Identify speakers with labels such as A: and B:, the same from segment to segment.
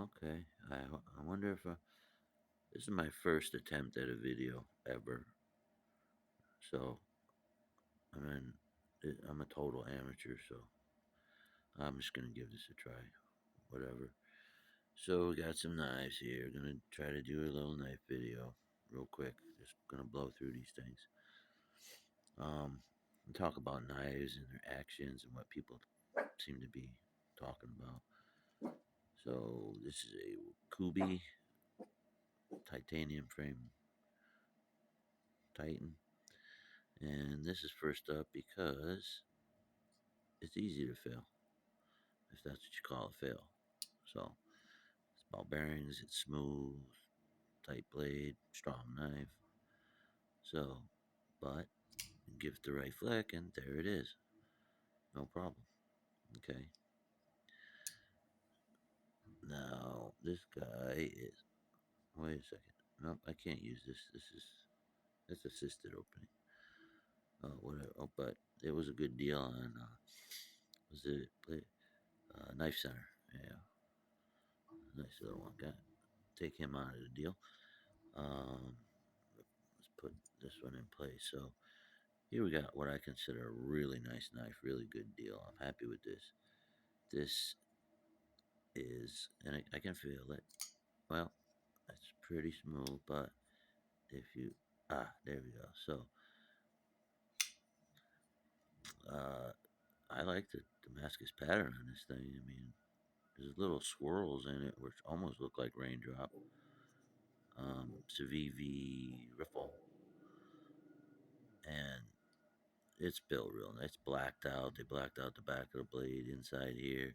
A: Okay. I wonder if this is my first attempt at a video ever. So I mean, I'm a total amateur. So I'm just gonna give this a try. Whatever. So we got some knives here. Gonna try to do a little knife video real quick. Just gonna blow through these things. And talk about knives and their actions and what people seem to be talking about. So this is a Kubi titanium frame Titan, and this is first up because it's easy to fail, if that's what you call a fail. So it's ball bearings, it's smooth, tight blade, strong knife. So, but give it the right flick, and there it is. No problem. Okay. Now this guy is. Wait a second. Nope, I can't use this. That's assisted opening. Whatever. Oh, but it was a good deal on. Was it Knife Center? Yeah, nice little one. Got take him out of the deal. Let's put this one in place. So here we got what I consider a really nice knife, really good deal. I'm happy with this. This is, and I can feel it. Well, it's pretty smooth, but if you, there we go. So, I like the Damascus pattern on this thing. I mean, there's little swirls in it which almost look like raindrop. Civivi riffle, and it's built real nice. It's blacked out. They blacked out the back of the blade inside here,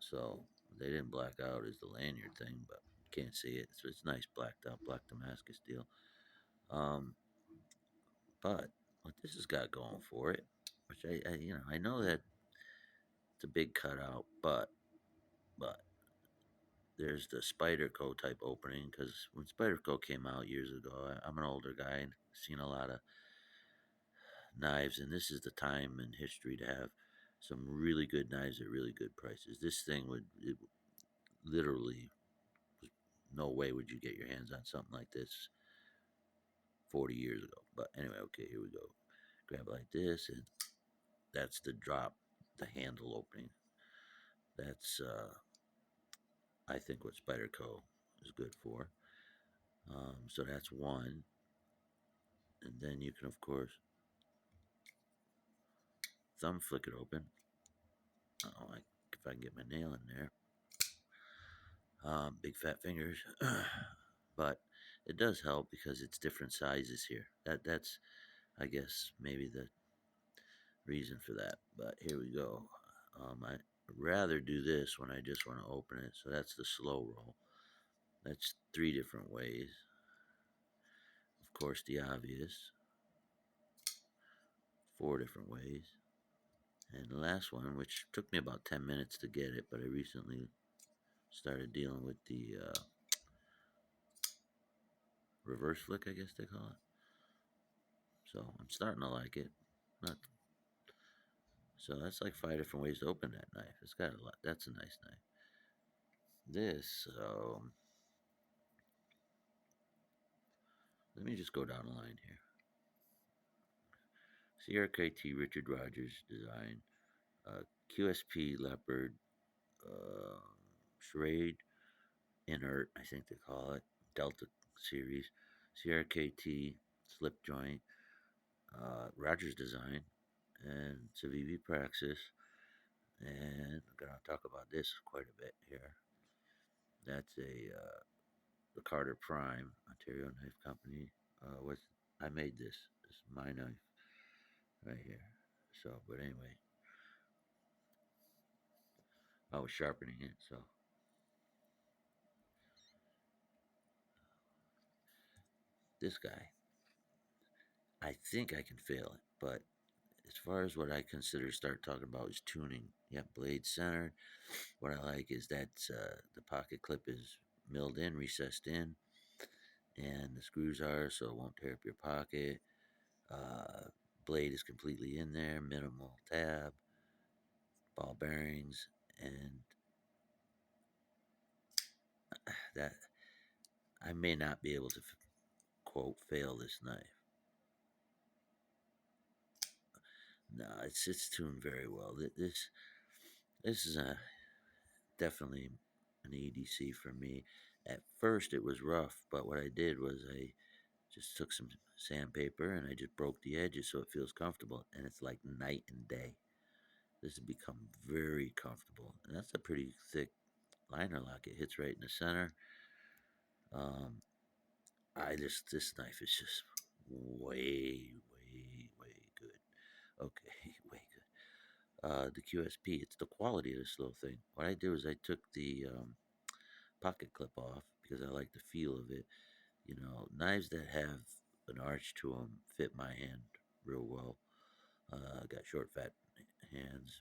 A: so they didn't black out as the lanyard thing, but can't see it. So it's nice blacked out, black Damascus steel. Um, but what this has got going for it, which I know that it's a big cutout, but there's the Spyderco type opening because when Spyderco came out years ago, I'm an older guy and seen a lot of knives, and this is the time and history to have some really good knives at really good prices. This thing literally, no way would you get your hands on something like this 40 years ago. But anyway, okay, here we go. Grab it like this, and that's the drop, the handle opening. That's, I think, what Spyderco is good for. So that's one. And then you can, of course, thumb flick it open. Oh, if I can get my nail in there. Big fat fingers. But it does help because it's different sizes here. That's I guess maybe the reason for that. But here we go. I rather do this when I just want to open it. So that's the slow roll. That's three different ways. Of course, the obvious. Four different ways. And the last one, which took me about 10 minutes to get it, but I recently started dealing with the reverse flick, I guess they call it. So I'm starting to like it. Not so that's like five different ways to open that knife. It's got a lot. That's a nice knife. This, let me just go down the line here. CRKT Richard Rogers design, QSP Leopard, uh, Schrade Inert, I think they call it, Delta series, CRKT slip joint, Rogers design, and Civivi Praxis. And I'm gonna talk about this quite a bit here. That's the Carter Prime Ontario Knife Company. With I made this. This is my knife right here. So, but anyway, I was sharpening it. So this guy, I think I can fail it, but as far as what I consider start talking about is tuning. Yeah, blade centered. What I like is that the pocket clip is milled in, recessed in, and the screws are so it won't tear up your pocket. Uh, Blade is completely in there, minimal tab, ball bearings, and that I may not be able to quote fail this knife. No, it's tuned very well. This is a definitely an EDC for me. At first, it was rough, but what I did was I just took some sandpaper and I just broke the edges so it feels comfortable, and it's like night and day. This has become very comfortable, and that's a pretty thick liner lock. It hits right in the center. Um, this knife is just way good. Okay, way good. The QSP, it's the quality of this little thing. What I do is I took the pocket clip off because I like the feel of it. You know, knives that have an arch to them fit my hand real well. I got short, fat hands,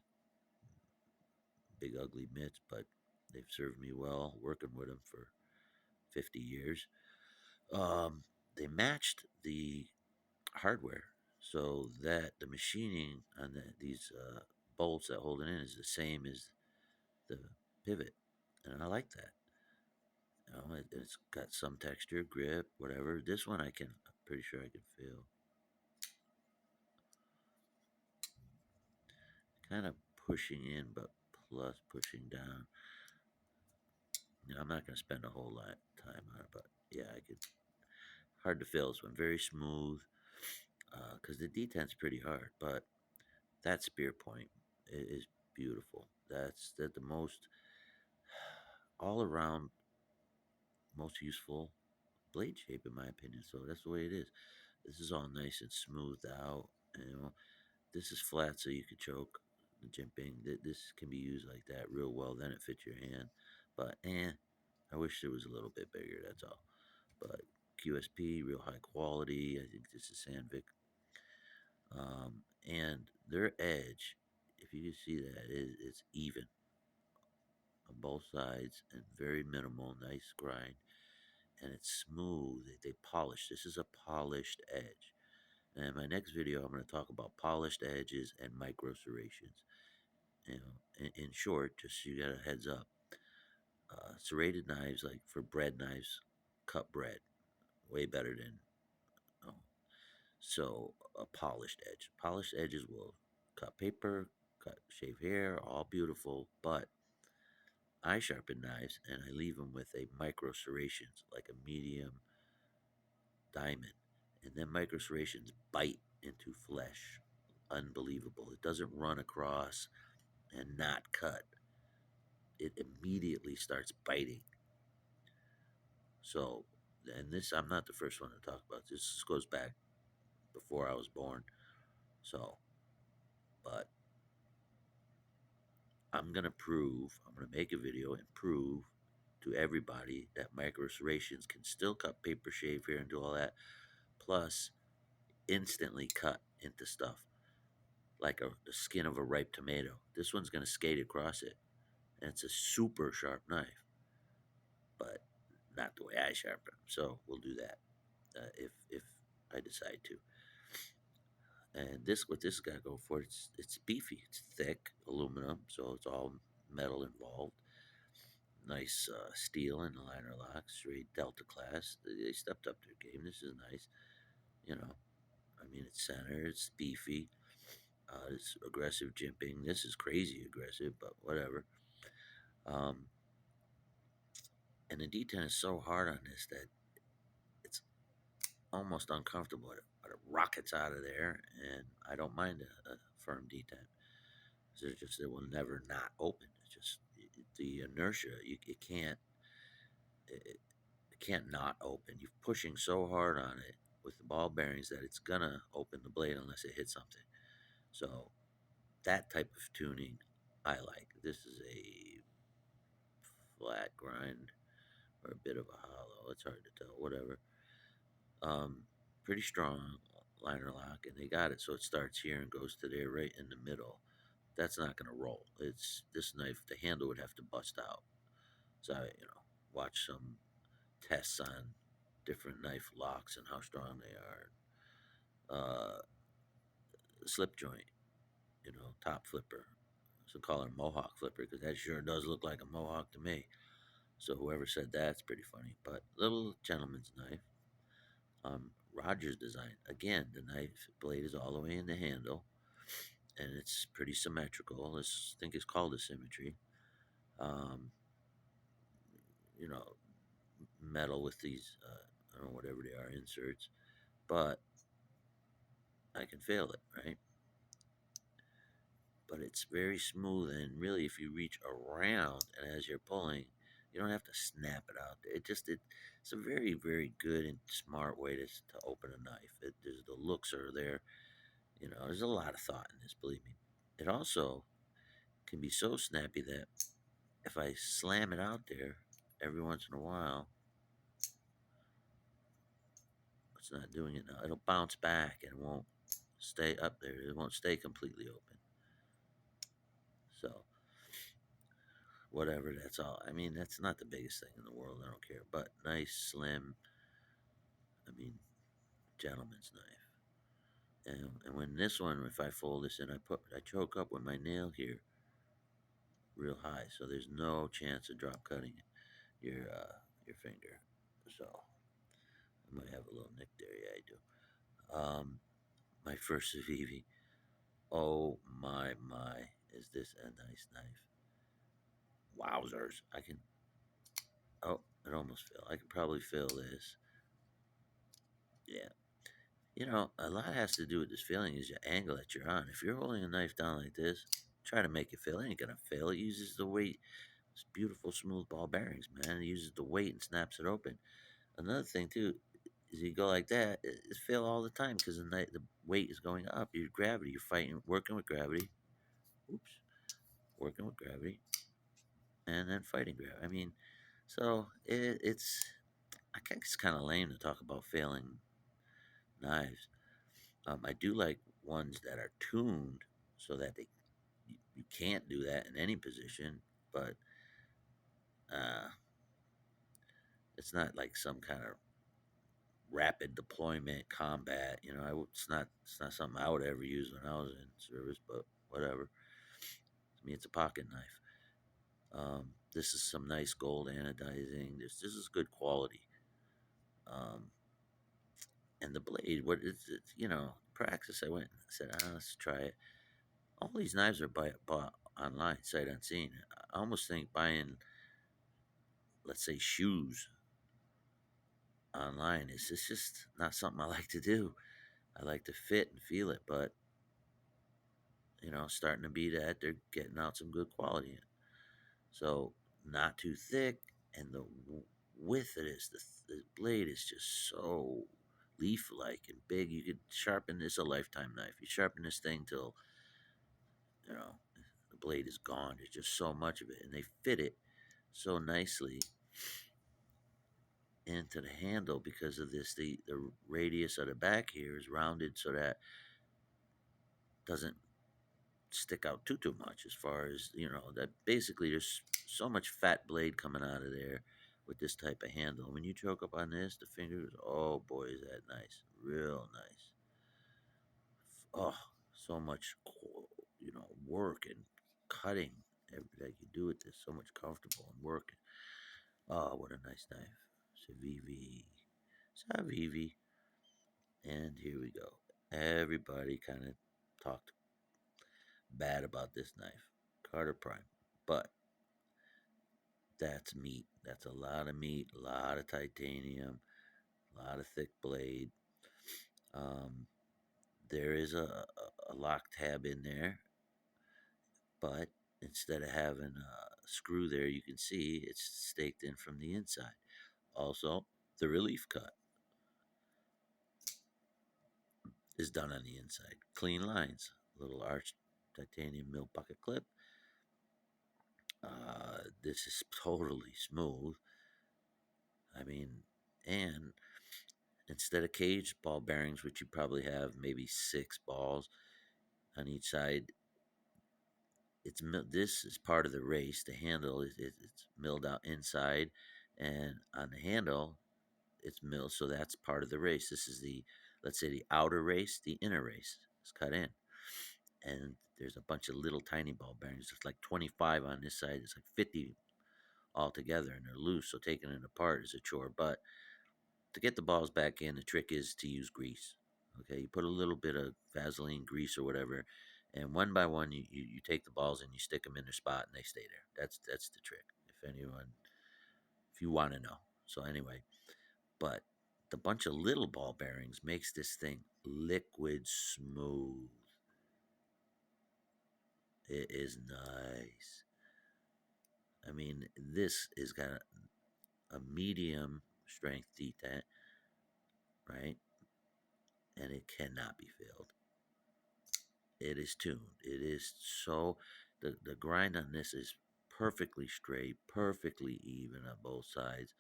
A: big, ugly mitts, but they've served me well working with them for 50 years. Um, they matched the hardware so that the machining on these bolts that hold it in is the same as the pivot, and I like that. You know, it's got some texture, grip, whatever. This one I'm pretty sure I can feel. Kind of pushing in, but plus pushing down. You know, I'm not going to spend a whole lot of time on it, but yeah, I could. Hard to feel this one. Very smooth, because the detent's pretty hard, but that spear point is beautiful. That's the most all around most useful blade shape in my opinion. So that's the way it is. This is all nice and smoothed out. You know, this is flat, so you can choke. The jimping, this can be used like that real well. Then it fits your hand. But I wish it was a little bit bigger. That's all. But QSP, real high quality. I think this is Sandvik. And their edge, if you can see that, it's even on both sides and very minimal, nice grind, and it's smooth. They polish. This is a polished edge. And in my next video, I'm going to talk about polished edges and micro serrations. You know, in short, just so you got a heads up, serrated knives, like for bread knives, cut bread way better than oh, so a polished edge. Polished edges will cut paper, cut shave hair, all beautiful, but I sharpen knives and I leave them with a micro serrations, like a medium diamond. And then micro serrations bite into flesh. Unbelievable. It doesn't run across and not cut. It immediately starts biting. So, and this, I'm not the first one to talk about this. This goes back before I was born. So, but I'm going to make a video and prove to everybody that micro serrations can still cut paper, shave hair, and do all that, plus instantly cut into stuff like the skin of a ripe tomato. This one's going to skate across it, and it's a super sharp knife, but not the way I sharpen them. So we'll do that if I decide to. And this, what this got to go for, it's beefy, it's thick aluminum, so it's all metal involved. Nice steel in the liner locks, straight Delta class. They stepped up their game. This is nice. You know, I mean, it's center, it's beefy, it's aggressive jimping. This is crazy aggressive, but whatever. Um, and the detent is so hard on this that it's almost uncomfortable. It rockets out of there, and I don't mind a firm detent. It will never not open. It's just the inertia. It can't it, it can't not open. You're pushing so hard on it with the ball bearings that it's gonna open the blade unless it hits something. So that type of tuning I like. This is a flat grind or a bit of a hollow. It's hard to tell. Whatever. Um, Pretty strong liner lock, and they got it so it starts here and goes to there right in the middle. That's not gonna roll. It's this knife. The handle would have to bust out. So watch some tests on different knife locks and how strong they are. Slip joint, top flipper. So call it a mohawk flipper because that sure does look like a mohawk to me. So whoever said that's pretty funny. But little gentleman's knife, Rogers design. Again, the knife blade is all the way in the handle, and it's pretty symmetrical. Let's think it's called a symmetry. Um, you know, metal with these, I don't know, whatever they are, inserts. But I can feel it, right? But it's very smooth, and really, if you reach around and as you're pulling, you don't have to snap it out. It's a very good and smart way to open a knife. The looks are there. There's a lot of thought in this. Believe me. It also can be so snappy that if I slam it out there every once in a while, it's not doing it now. It'll bounce back and won't stay up there. It won't stay completely open. So whatever, that's all. I mean, that's not the biggest thing in the world. I don't care. But nice, slim, I mean, gentleman's knife. And when this one, if I fold this in, I choke up with my nail here real high, so there's no chance of drop cutting your finger. So I might have a little nick there. Yeah, I do. My first Civivi. Oh my, is this a nice knife? Wowzers! I can. Oh, it almost fell. I can probably feel this. Yeah. A lot has to do with this feeling is your angle that you're on. If you're holding a knife down like this, try to make it fail. It ain't gonna fail. It uses the weight. It's beautiful, smooth ball bearings, man. It uses the weight and snaps it open. Another thing too is you go like that, it fail all the time because the weight is going up. Your gravity, you're fighting, working with gravity. Oops, working with gravity, and then fighting gravity. I mean, so it's I think it's kind of lame to talk about failing knives. I do like ones that are tuned so that you can't do that in any position, but uh, it's not like some kind of rapid deployment combat. It's not something I would ever use when I was in service, but whatever. To me, it's a pocket knife. This is some nice gold anodizing. This is good quality. Um, and the blade, what is it? Praxis. I went and said, let's try it. All these knives are bought online, sight unseen. I almost think buying, let's say, shoes online is it's just not something I like to do. I like to fit and feel it, but starting to be that they're getting out some good quality. So not too thick, and the width of the blade is just so leaf-like and big. You could sharpen this a lifetime knife. You sharpen this thing till you know the blade is gone. There's just so much of it, and they fit it so nicely into the handle because of this. The radius of the back here is rounded so that doesn't stick out too much as far as that basically there's so much fat blade coming out of there with this type of handle. When you choke up on this, the fingers, oh boy, is that nice, real nice. Oh, so much work and cutting that you do with this, so much comfortable and working. Oh, what a nice knife. Savivi. And here we go. Everybody kind of talked bad about this knife, Carter Prime. But that's meat. That's a lot of meat, a lot of titanium, a lot of thick blade. Um, there is a lock tab in there, but instead of having a screw there, you can see it's staked in from the inside. Also, the relief cut is done on the inside. Clean lines, little arched titanium mill pocket clip. This is totally smooth. I mean, and instead of cage ball bearings, which you probably have maybe 6 balls on each side, this is part of the race. The handle it's milled out inside, and on the handle it's milled, so that's part of the race. This is the, let's say, the outer race. The inner race is cut in, and there's a bunch of little tiny ball bearings. It's like 25 on this side. It's like 50 all together and they're loose, so taking it apart is a chore. But to get the balls back in, the trick is to use grease. Okay, you put a little bit of Vaseline grease or whatever, and one by one, you take the balls and you stick them in their spot and they stay there. That's the trick. If you want to know. So anyway, but the bunch of little ball bearings makes this thing liquid smooth. It is nice. I mean, this is got a medium strength detent, right? And it cannot be filled. It is tuned. It is so the grind on this is perfectly straight, perfectly even on both sides.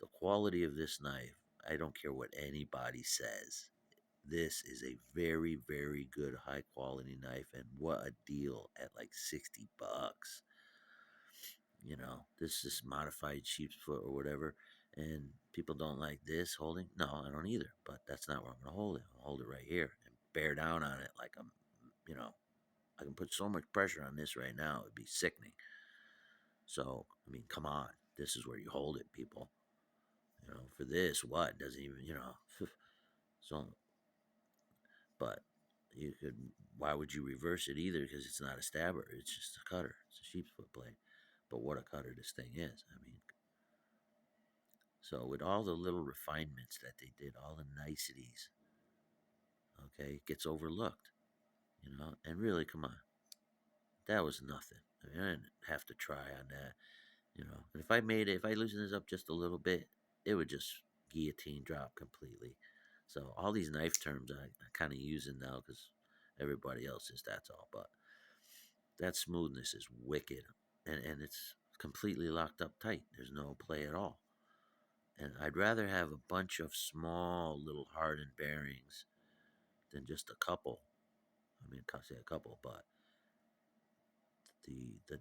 A: The quality of this knife, I don't care what anybody says. This is a very, very good high quality knife, and what a deal at like $60. This is modified sheep's foot or whatever, and people don't like this holding. No, I don't either, but that's not where I'm gonna hold it. I'll hold it right here and bear down on it like you know, I can put so much pressure on this right now, it'd be sickening. So, I mean, come on. This is where you hold it, people. For this, what? Doesn't even. So, but why would you reverse it either? Because it's not a stabber, it's just a cutter. It's a sheep's foot blade. But what a cutter this thing is. I mean, so with all the little refinements that they did, all the niceties, okay, it gets overlooked. And really, come on. That was nothing. I mean, I didn't have to try on that. And if I loosen this up just a little bit, it would just guillotine drop completely. So all these knife terms I kind of using now because everybody else is. That's all. But that smoothness is wicked, and it's completely locked up tight. There's no play at all. And I'd rather have a bunch of small little hardened bearings than just a couple. I mean, I can't say a couple, but the the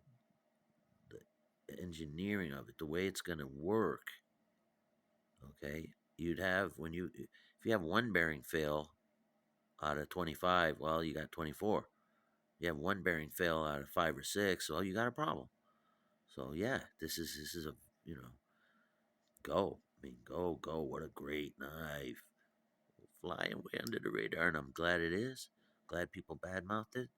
A: the engineering of it, the way it's going to work. Okay, you'd have if you have one bearing fail out of 25, well, you got 24. You have one bearing fail out of 5 or 6, well, you got a problem. So yeah, this is a go. I mean, go. What a great knife, flying way under the radar, and I'm glad it is. Glad people badmouthed it,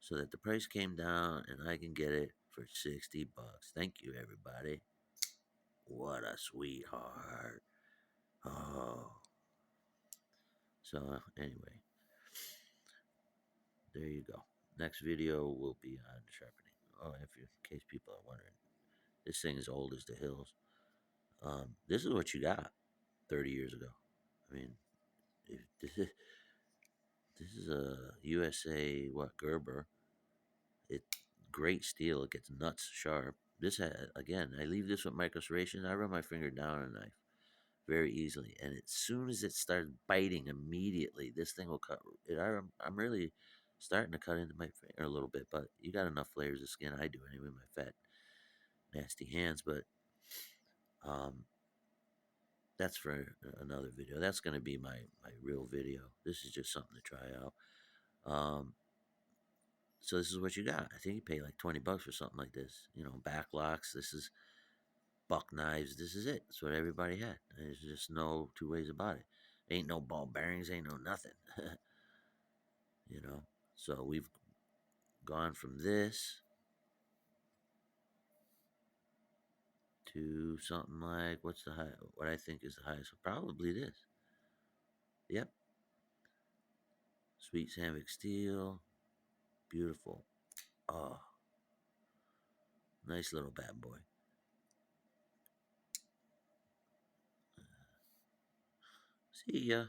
A: so that the price came down and I can get it for $60. Thank you, everybody. What a sweetheart. Oh, so anyway, there you go. Next video will be on sharpening. Oh, in case people are wondering, this thing is old as the hills. This is what you got 30 years ago. I mean, if this is a USA Gerber. It great steel. It gets nuts sharp. Again. I leave this with micro serrations. I run my finger down a knife very easily, and as soon as it starts biting, immediately this thing will cut. I'm really starting to cut into my finger a little bit, but you got enough layers of skin. I do anyway. My fat, nasty hands, but um, that's for another video. That's going to be my real video. This is just something to try out. So this is what you got. I think you pay like $20 for something like this. Back locks. This is buck knives. This is it. That's what everybody had. There's just no two ways about it. Ain't no ball bearings. Ain't no nothing. you know. So we've gone from this to something like what's the high? What I think is the highest. Probably this. Yep. Sweet Sandvik steel. Beautiful. Oh, nice little bad boy. See ya.